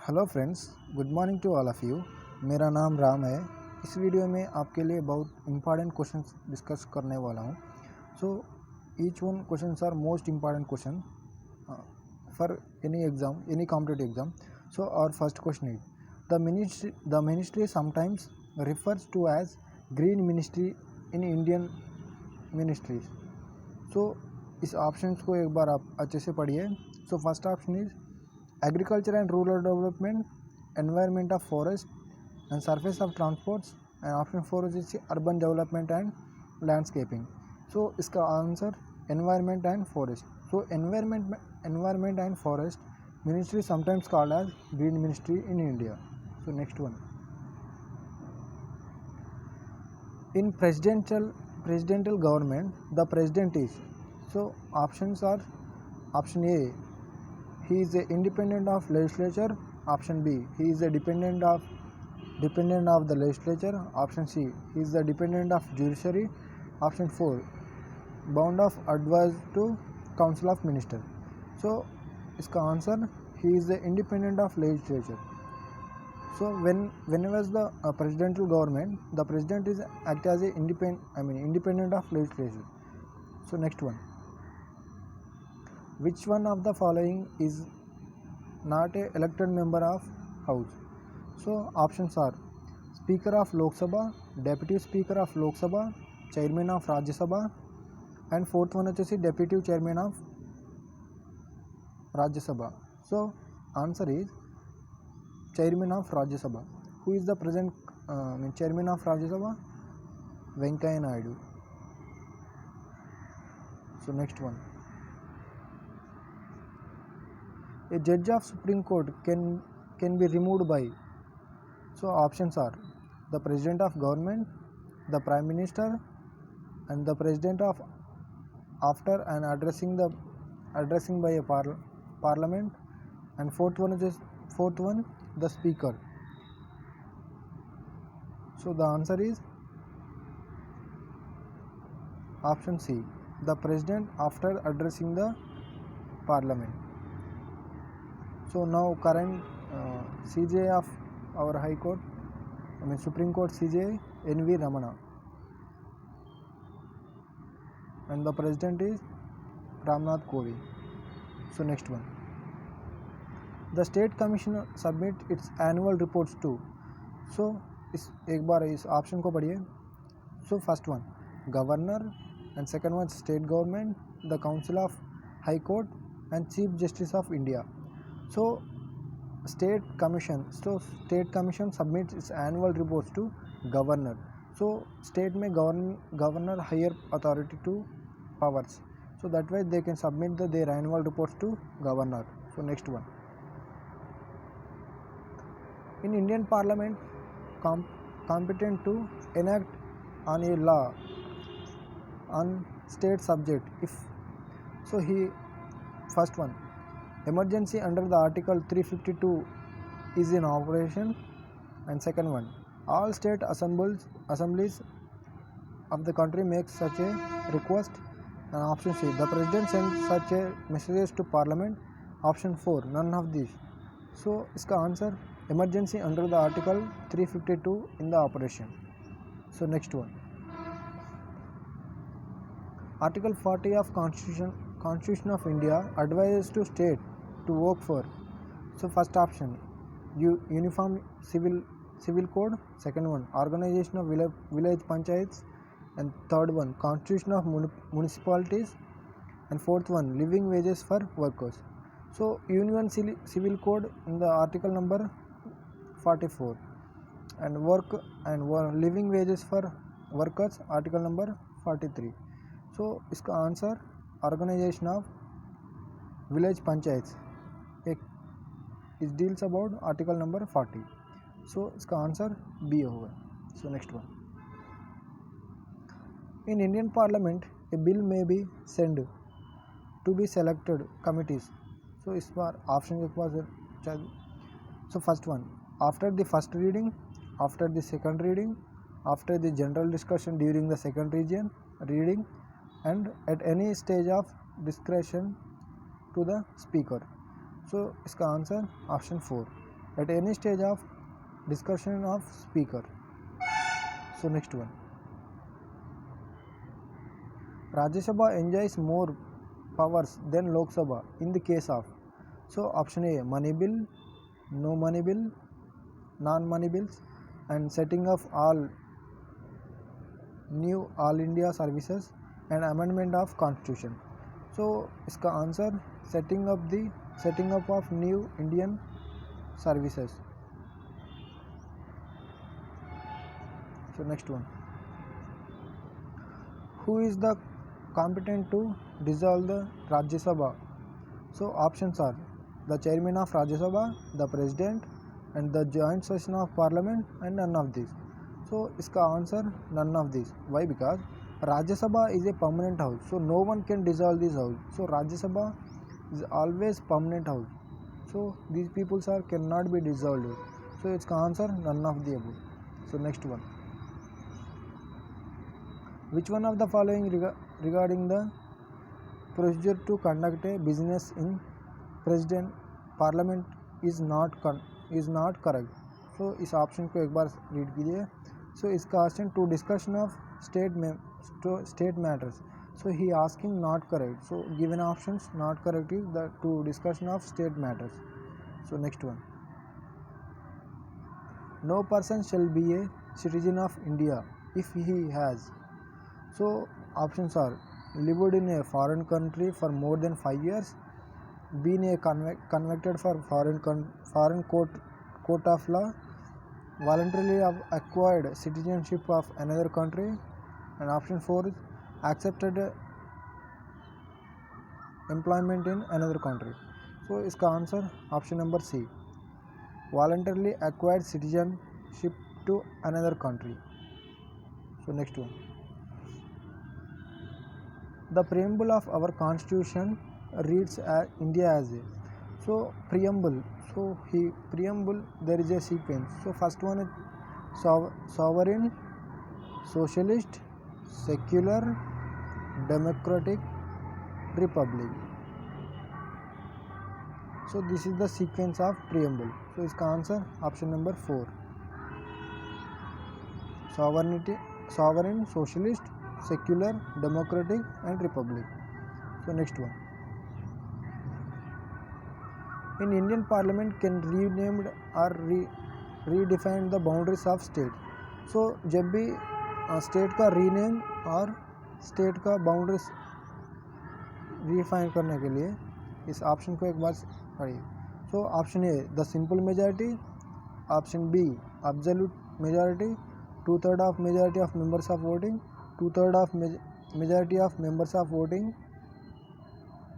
Hello friends, good morning to all of you. मेरा नाम राम है। इस वीडियो में आपके लिए बहुत इंपॉर्टेंट क्वेश्चंस डिस्कस करने वाला हूँ। So each one questions are most important question for any exam, any competitive exam. So our first question is, the ministry sometimes refers to as green ministry in Indian ministries. So इस options को एक बार आप अच्छे से पढ़िए. So first option is agriculture and rural development, environment of forest and surface of transports, and option 4 is urban development and landscaping. So इसका answer environment and forest. So environment and forest ministry sometimes called as green ministry in India. So next one, in presidential government the president is. So options are, option A, he is a independent of legislature. Option B, he is a dependent of the legislature. Option C, he is the dependent of judiciary. Option 4, bound of advice to council of minister. So इसका answer, he is the independent of legislature. So whenever the presidential government, the president is act as a independent of legislature. So next one, which one of the following is not a elected member of house? So options are speaker of Lok Sabha, deputy speaker of Lok Sabha, chairman of Rajya Sabha, and fourth one is deputy chairman of Rajya Sabha. So answer is chairman of Rajya Sabha. Who is the present chairman of Rajya Sabha? Venkaiah Naidu. So next one, a judge of Supreme Court can be removed by. So options are the president of government, the prime minister, and the president of after and addressing by a parliament, and fourth one the speaker. So the answer is option C, the president after addressing the parliament. So now current CJ of our High Court, Supreme Court CJ N.V. Ramana, and the president is Ramnath Kovind. So next one, the state commission submit its annual reports to. So इस एक बार इस option को पढ़िए. So first one, governor, and second one state government, the council of High Court, and Chief Justice of India. So state commission submits its annual reports to governor. So state में governor higher authority to powers, so that way they can submit their annual reports to governor. So next one, in Indian Parliament competent to enact on a law on state subject if. So he first one, emergency under the article 352 is in operation, and second one, all state assemblies of the country make such a request, and option C, the president sends such a messages to parliament. Option 4, none of these. So इसका answer emergency under the article 352 in the operation. So next one, article 40 of Constitution of India advises to state to work for. So first option, uniform civil code. Second one, organization of village panchayats, and third one, constitution of municipalities, and fourth one, living wages for workers. So union civil code in the article number 44, and living wages for workers article number 43. So इसका answer organization of village panchayats, it deals about article number 40. So इसका answer B होगा. So next one, in Indian Parliament a bill may be sent to be selected committees. So इस बार option के पास. So first one, after the first reading, after the second reading, after the general discussion during the second reading, and at any stage of discretion to the speaker. So इसका answer option 4. at any stage of discussion of speaker. So next one. Rajya Sabha enjoys more powers than Lok Sabha in the case of. So option A, money bill, no money bill, non-money bills, and setting of all new all India services and amendment of constitution. So इसका answer setting up of new Indian services. So next one. Who is the competent to dissolve the Rajya Sabha? So options are the chairman of Rajya Sabha, the president, and the joint session of parliament, and none of these. So इसका answer none of these. Why? Because Rajya Sabha is a permanent house, so no one can dissolve this house. So Rajya Sabha is always permanent house. So these people cannot be dissolved. So its answer none of the above. So next one. Which one of the following regarding the procedure to conduct a business in president parliament is not correct? So इस option को एक बार read कीजिए. So इसका option to discussion of state matters. So he asking not correct. So given options not correct is the to discussion of state matters. So next one. No person shall be a citizen of India if he has. So options are lived in a foreign country for more than 5 years, been a convicted for foreign court of law, voluntarily acquired citizenship of another country, and option 4 is accepted employment in another country. So इसका answer option number C, voluntarily acquired citizenship to another country. So next one. The preamble of our constitution reads India as a. So preamble. So preamble there is a sequence. So first one is sovereign, socialist, secular, democratic, republic. So this is the sequence of preamble. So इसका answer option number 4, sovereign, socialist, secular, democratic, and republic. So next one. In Indian Parliament can renamed or redefine the boundaries of state. So जब भी state का rename और state का boundaries refine करने के लिए इस ऑप्शन को एक बार पढ़िए. So option A the simple majority, option B absolute majority, 2/3 of majority of members of voting, 2/3 of majority of members of voting,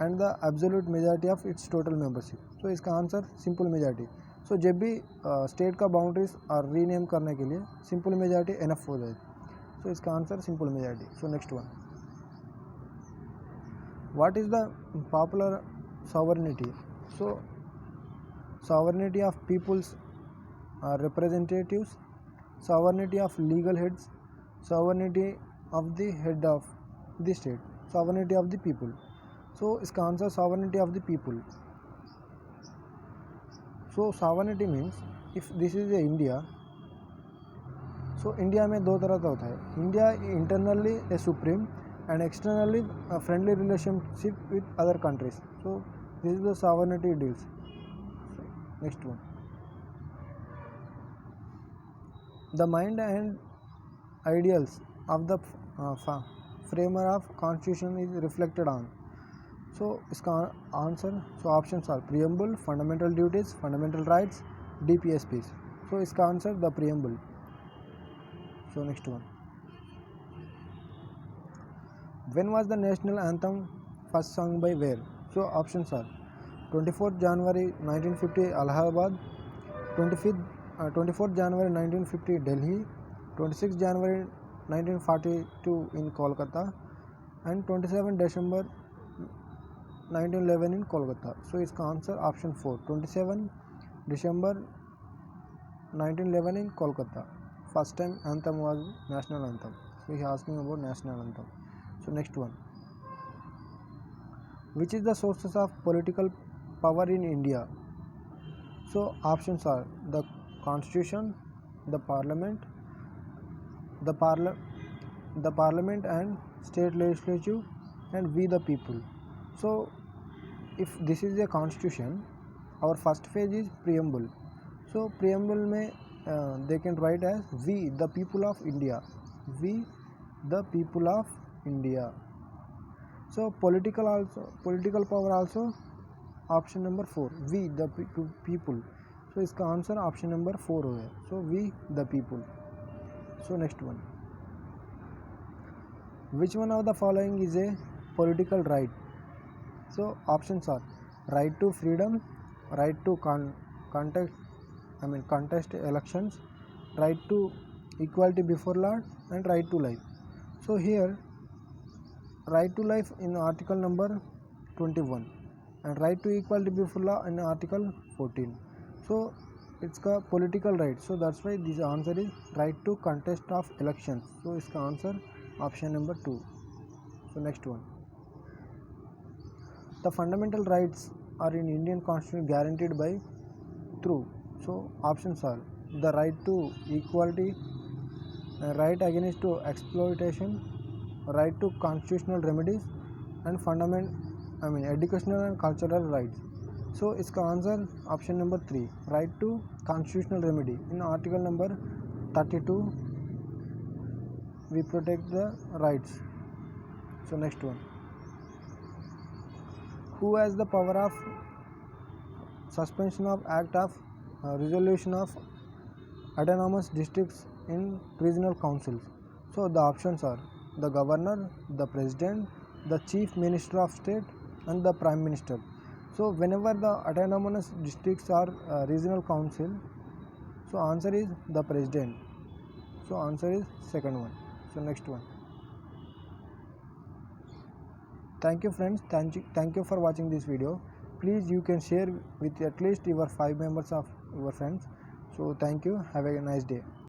and the absolute majority of its total membership. So इसका answer simple majority. सो जब भी state का boundaries और rename करने के लिए simple majority enough हो जाए. सो इसका answer simple majority. So next one. What is the popular sovereignty? So sovereignty of people's representatives, sovereignty of legal heads, sovereignty of the head of the state, sovereignty of the people. So इसका answer sovereignty of the people. So sovereignty means if this is a India, so India में दो तरह का होता है. India internally a supreme and externally a friendly relationship with other countries. So this is the sovereignty deals. Next one. The mind and ideals of the framer of constitution is reflected on. So इसका answer, so options are preamble, fundamental duties, fundamental rights, DPSPs. So इसका answer the preamble. So next one. When was the national anthem first sung by where? So options are 24th January 1950 Allahabad, 24th January 1950 Delhi, 26th January 1942 in Kolkata, and 27 December 1911 in Kolkata. So इसका answer option 4, 27 December 1911 in Kolkata. First time anthem was national anthem. So he is asking about national anthem. So next one. Which is the sources of political power in India? So options are the constitution, the parliament, the parliament and state legislature, and we the people. So if this is a constitution, our first phase is preamble. So preamble may they can write as we the people of India, we the people of India. So political power also option number 4 we the people. So इसका answer option number 4 हो गया. So we the people. So next one, which one of the following is a political right. So options are right to freedom, right to contest elections, right to equality before law, and right to life. So here right to life in article number 21 and right to equality before law in article 14. So it's a political right, so that's why this answer is right to contest of elections. So its answer option number 2. So next one, the fundamental rights are in Indian constitution guaranteed by through. So options are the right to equality, right against to exploitation, right to constitutional remedies, and educational and cultural rights. So इसका answer option number 3 right to constitutional remedy in article number 32 we protect the rights. So next one, who has the power of suspension of act of resolution of autonomous districts in regional councils. So the options are the governor, the president, the chief minister of state, and the prime minister. So whenever the autonomous districts are regional council, so answer is the president. So answer is second one. So next one, thank you friends, thank you for watching this video. Please you can share with at least your 5 members of your friends. So thank you, have a nice day.